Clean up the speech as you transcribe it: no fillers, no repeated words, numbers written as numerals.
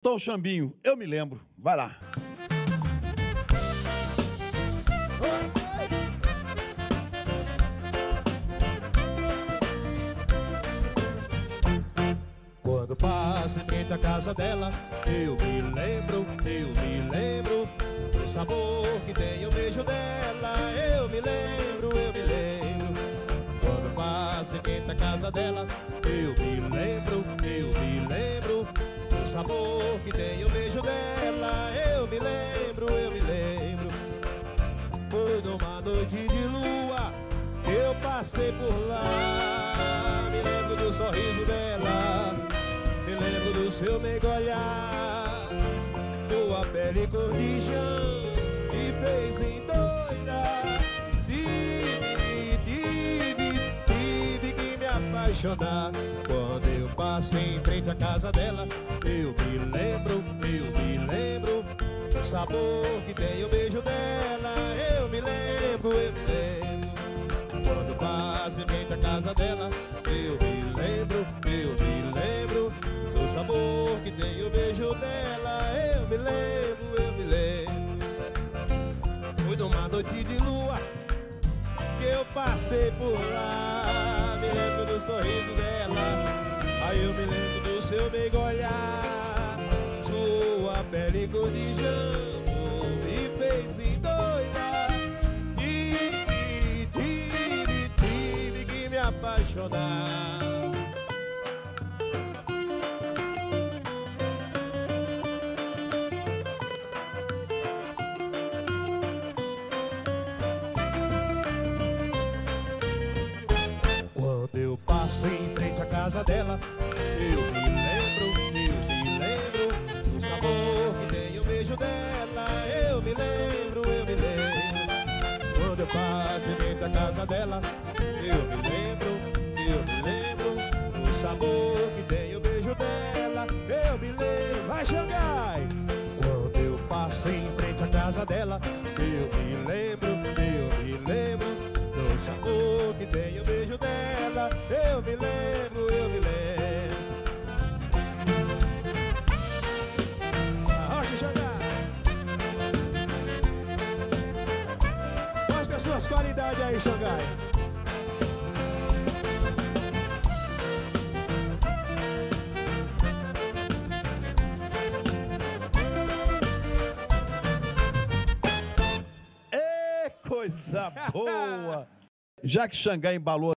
Tom Chambinho, eu me lembro. Vai lá. Quando passo em frente à casa dela, eu me lembro do sabor que tem o beijo dela. Eu me lembro. Quando passo em frente à casa dela, eu me lembro do sabor que tem o beijo dela. Eu me lembro. Foi numa noite de lua que eu passei por lá. Me lembro do sorriso dela, me lembro do seu meigo olhar, tua pele cor de chão me fez endoidar. Tive que me apaixonar. Quando eu passei em frente à casa dela, eu me lembro do sabor que tem o beijo dela. Eu me lembro. Quando passo em frente à casa dela, eu me lembro do sabor que tem o beijo dela. Eu me lembro. Foi numa noite de lua que eu passei por lá. Me lembro do sorriso dela, aí eu me lembro do seu meigo olhar, sua pele cor de jambo me fez endoidar. Tive que me apaixonar. Quando eu passei em frente à casa dela, eu me lembro do sabor que tem o beijo dela. Eu me lembro. Quando eu passo em frente à casa dela, eu me lembro do sabor que tem o beijo dela. Eu me lembro. Vai, Xangai! Quando eu passei em frente à casa dela, eu me lembro do sabor que tem o beijo dela. Eu me lembro. Arrocha, Xangai! Mostra as suas qualidades aí, Xangai! Coisa boa! Já que Xangai embalou